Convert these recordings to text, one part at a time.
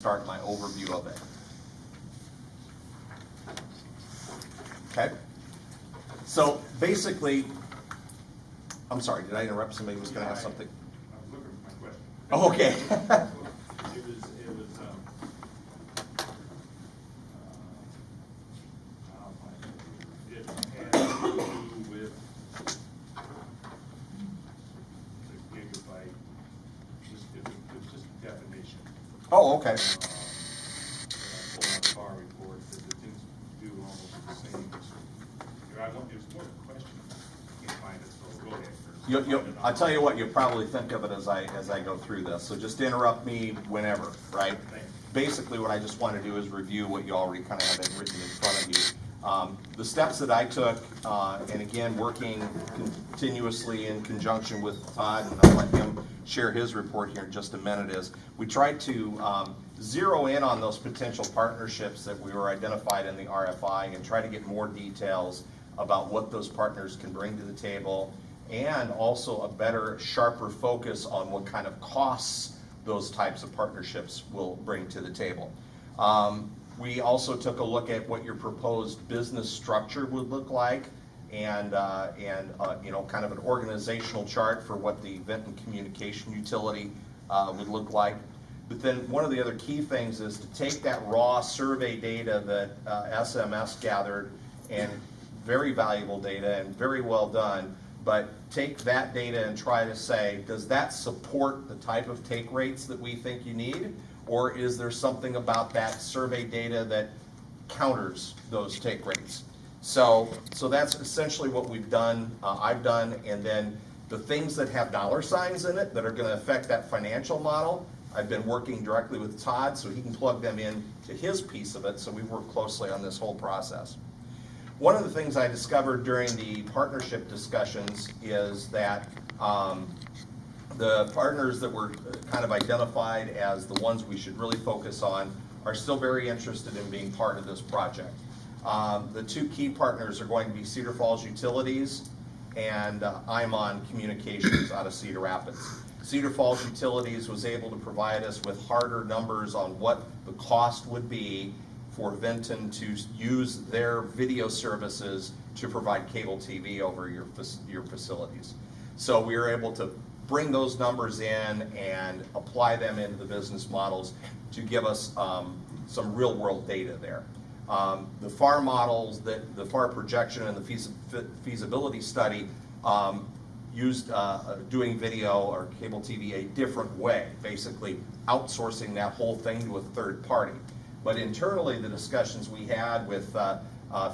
start my overview of it. Okay, so basically, I'm sorry, did I interrupt? Somebody was going to ask something? I was looking for my question. Oh, okay. It had to do with the gigabyte, it's just a definition. Oh, okay. When I pulled out the bar report, that the things do almost the same. There's more question, I can't find it, so go ahead. I'll tell you what, you'll probably think of it as I go through this. So just interrupt me whenever, right? Thanks. Basically, what I just want to do is review what you already kind of have it written in front of you. The steps that I took, and again, working continuously in conjunction with Todd, and I'll let him share his report here in just a minute, is we tried to zero in on those potential partnerships that we were identified in the RFI and try to get more details about what those partners can bring to the table, and also a better, sharper focus on what kind of costs those types of partnerships will bring to the table. We also took a look at what your proposed business structure would look like, and you know, kind of an organizational chart for what the Vinton communication utility would look like. But then one of the other key things is to take that raw survey data that SMS gathered, and very valuable data and very well done, but take that data and try to say, does that support the type of take rates that we think you need? Or is there something about that survey data that counters those take rates? So that's essentially what we've done, I've done, and then the things that have dollar signs in it that are gonna affect that financial model, I've been working directly with Todd so he can plug them in to his piece of it, so we work closely on this whole process. One of the things I discovered during the partnership discussions is that the partners that were kind of identified as the ones we should really focus on are still very interested in being part of this project. The two key partners are going to be Cedar Falls Utilities and Imon Communications out of Cedar Rapids. Cedar Falls Utilities was able to provide us with harder numbers on what the cost would be for Vinton to use their video services to provide cable TV over your facilities. So we were able to bring those numbers in and apply them into the business models to give us some real world data there. The FAR models, the FAR projection and the feasibility study used doing video or cable TV a different way, basically outsourcing that whole thing to a third party. But internally, the discussions we had with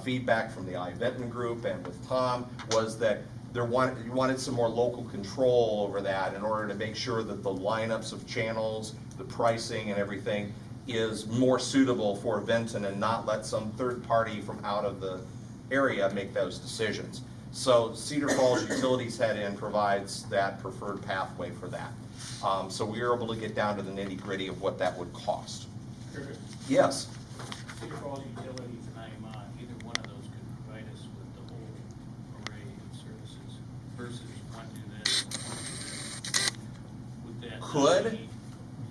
feedback from the Vinton group and with Tom was that you wanted some more local control over that in order to make sure that the lineups of channels, the pricing and everything is more suitable for Vinton and not let some third party from out of the area make those decisions. So Cedar Falls Utilities Head In provides that preferred pathway for that. So we were able to get down to the nitty gritty of what that would cost. Perfect. Yes. Cedar Falls Utilities and Imon, either one of those could provide us with the whole array of services versus one do this, one do this. Would that Could, be-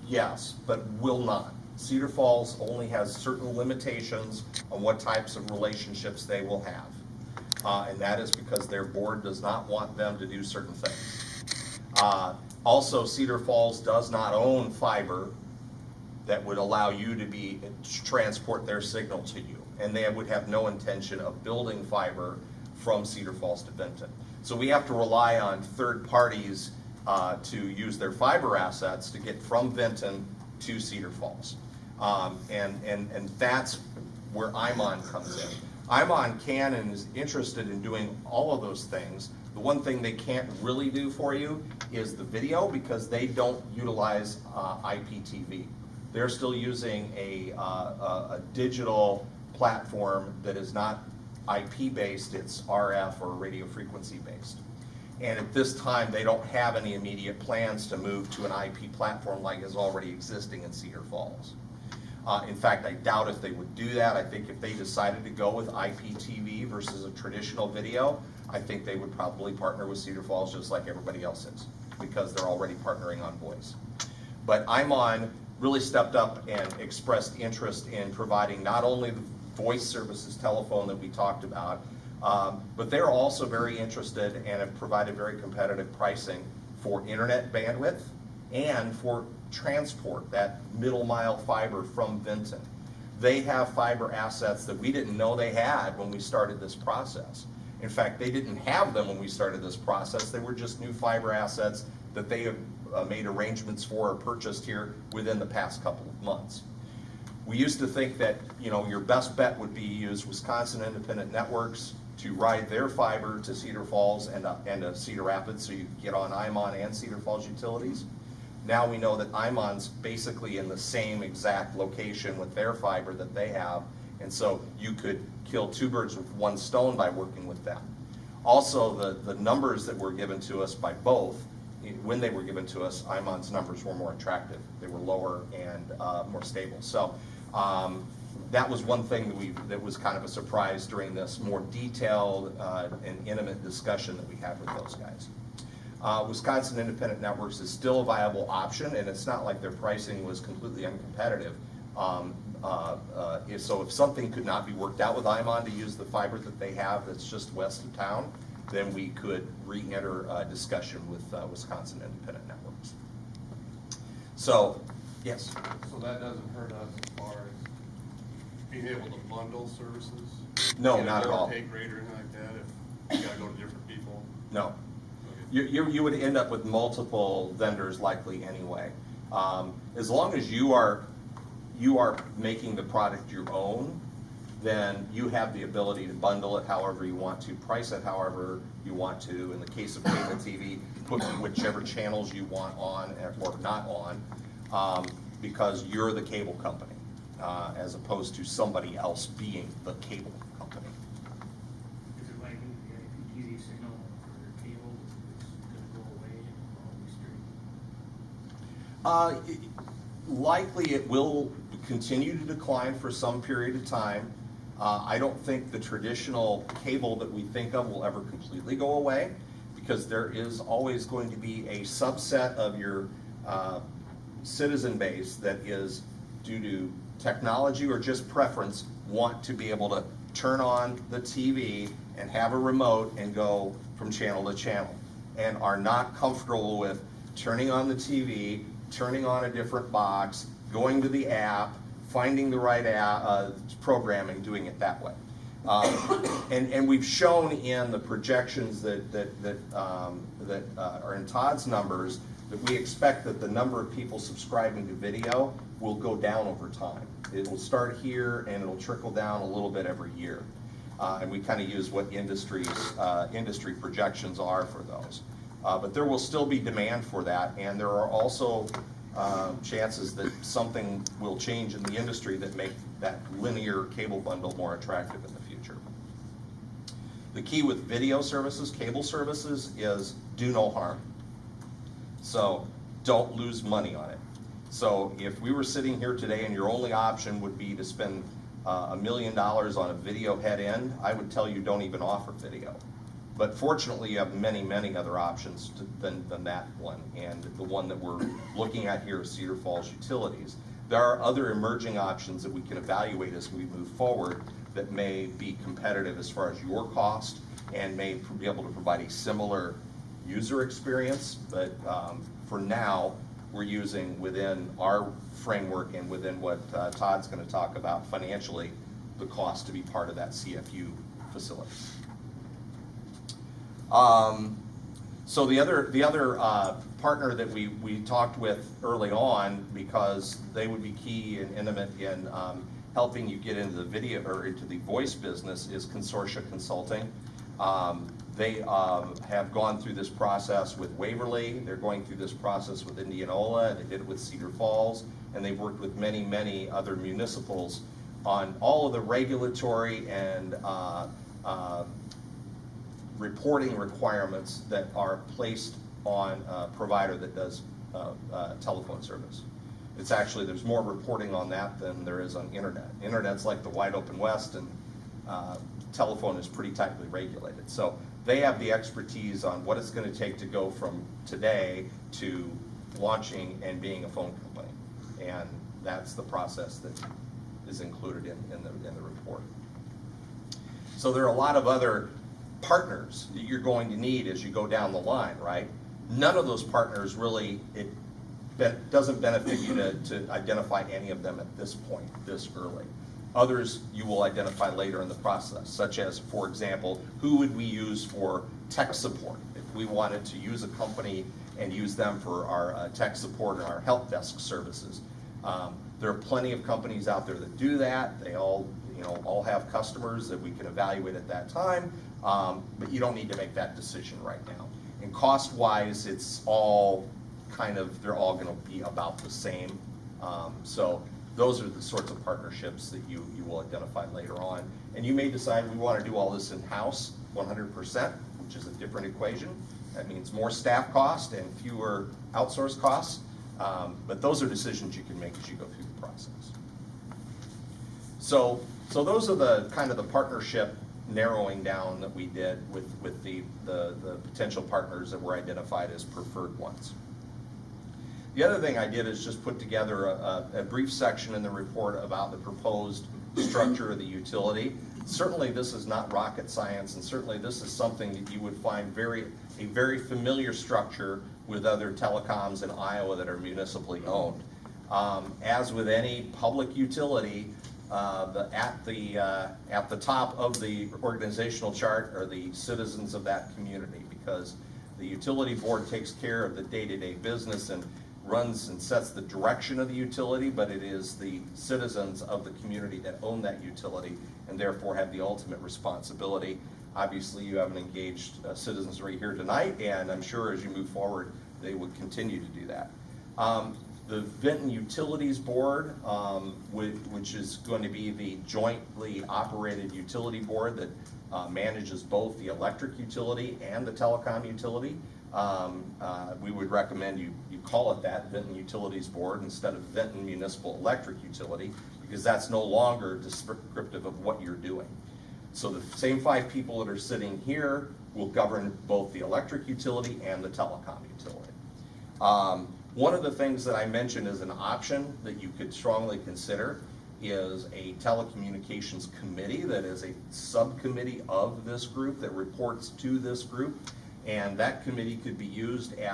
yes, but will not. Cedar Falls only has certain limitations on what types of relationships they will have. And that is because their board does not want them to do certain things. Also, Cedar Falls does not own fiber that would allow you to transport their signal to you. And they would have no intention of building fiber from Cedar Falls to Vinton. So we have to rely on third parties to use their fiber assets to get from Vinton to Cedar Falls. And that's where Imon comes in. Imon can and is interested in doing all of those things. The one thing they can't really do for you is the video, because they don't utilize IPTV. They're still using a digital platform that is not IP based, it's RF or radio frequency based. And at this time, they don't have any immediate plans to move to an IP platform like is already existing in Cedar Falls. In fact, I doubt if they would do that. I think if they decided to go with IPTV versus a traditional video, I think they would probably partner with Cedar Falls just like everybody else is, because they're already partnering on voice. But Imon really stepped up and expressed interest in providing not only the voice services, telephone that we talked about, but they're also very interested and have provided very competitive pricing for internet bandwidth and for transport, that middle mile fiber from Vinton. They have fiber assets that we didn't know they had when we started this process. In fact, they didn't have them when we started this process. They were just new fiber assets that they have made arrangements for or purchased here within the past couple of months. We used to think that, you know, your best bet would be use Wisconsin Independent Networks to ride their fiber to Cedar Falls and to Cedar Rapids, so you could get on IMON and Cedar Falls utilities. Now we know that IMON's basically in the same exact location with their fiber that they have, and so you could kill two birds with one stone by working with them. Also, the numbers that were given to us by both, when they were given to us, IMON's numbers were more attractive. They were lower and more stable. So that was one thing that was kind of a surprise during this more detailed and intimate discussion that we had with those guys. Wisconsin Independent Networks is still a viable option, and it's not like their pricing was completely uncompetitive. So if something could not be worked out with IMON to use the fiber that they have that's just west of town, then we could re-enter a discussion with Wisconsin Independent Networks. So, yes? So that doesn't hurt us as far as being able to bundle services? No, Get a not at lower all. take rate or anything like that if you gotta go to different people? No. You would end up with multiple vendors likely anyway. As long as you are making the product your own, then you have the ability to bundle it however you want to, price it however you want to. In the case of cable TV, put whichever channels you want on or not on, because you're the cable company, as opposed to somebody else being the cable company. Is it like the IPTV signal for cable is gonna go away and all these streams? Likely it will continue to decline for some period of time. I don't think the traditional cable that we think of will ever completely go away, because there is always going to be a subset of your citizen base that is, due to technology or just preference, want to be able to turn on the TV and have a remote and go from channel to channel, and are not comfortable with turning on the TV, turning on a different box, going to the app, finding the right programming, doing it that way. And we've shown in the projections that are in Todd's numbers that we expect that the number of people subscribing to video will go down over time. It will start here and it'll trickle down a little bit every year. And we kind of use what industry projections are for those. But there will still be demand for that, and there are also chances that something will change in the industry that make that linear cable bundle more attractive in the future. The key with video services, cable services, is do no harm. So don't lose money on it. So if we were sitting here today and your only option would be to spend $1 million on a video head end, I would tell you don't even offer video. But fortunately, you have many, many other options than that one, and the one that we're looking at here is Cedar Falls Utilities. There are other emerging options that we can evaluate as we move forward that may be competitive as far as your cost and may be able to provide a similar user experience, but for now, we're using within our framework and within what Todd's going to talk about financially, the cost to be part of that CFU facility. So the other partner that we talked with early on, because they would be key and intimate in helping you get into the video or into the voice business, is Consortia Consulting. They have gone through this process with Waverly. They're going through this process with Indianola. They did it with Cedar Falls, and they've worked with many, many other municipals on all of the regulatory and reporting requirements that are placed on a provider that does telephone service. It's actually, there's more reporting on that than there is on internet. Internet's like the wide open west, and telephone is pretty tightly regulated. So they have the expertise on what it's going to take to go from today to launching and being a phone company. and that's the process that is included in the report. So there are a lot of other partners that you're going to need as you go down the line, right? None of those partners really, it doesn't benefit you to identify any of them at this point, this early. Others you will identify later in the process, such as, for example, who would we use for tech support? If we wanted to use a company and use them for our tech support and our help desk services. There are plenty of companies out there that do that. They all have customers that we can evaluate at that time, but you don't need to make that decision right now. And cost-wise, it's all kind of, they're all gonna be about the same. So those are the sorts of partnerships that you will identify later on. And you may decide we wanna do all this in-house 100%, which is a different equation. That means more staff cost and fewer outsourced costs. But those are decisions you can make as you go through the process. So those are the kind of the partnership narrowing down that we did with the potential partners that were identified as preferred ones. The other thing I did is just put together a brief section in the report about the proposed structure of the utility. Certainly this is not rocket science, and certainly this is something that you would find a very familiar structure with other telecoms in Iowa that are municipally owned. As with any public utility, at the top of the organizational chart are the citizens of that community, because the utility board takes care of the day-to-day business and runs and sets the direction of the utility, but it is the citizens of the community that own that utility and therefore have the ultimate responsibility. Obviously, you have an engaged citizenry here tonight, and I'm sure as you move forward, they would continue to do that. The Vinton Utilities Board, which is going to be the jointly operated utility board that manages both the electric utility and the telecom utility. We would recommend you call it that, Vinton Utilities Board, instead of Vinton Municipal Electric Utility, because that's no longer descriptive of what you're doing. So the same 5 people that are sitting here will govern both the electric utility and the telecom utility. One of the things that I mentioned as an option that you could strongly consider is a telecommunications committee that is a subcommittee of this group that reports to this group, and that committee could be used as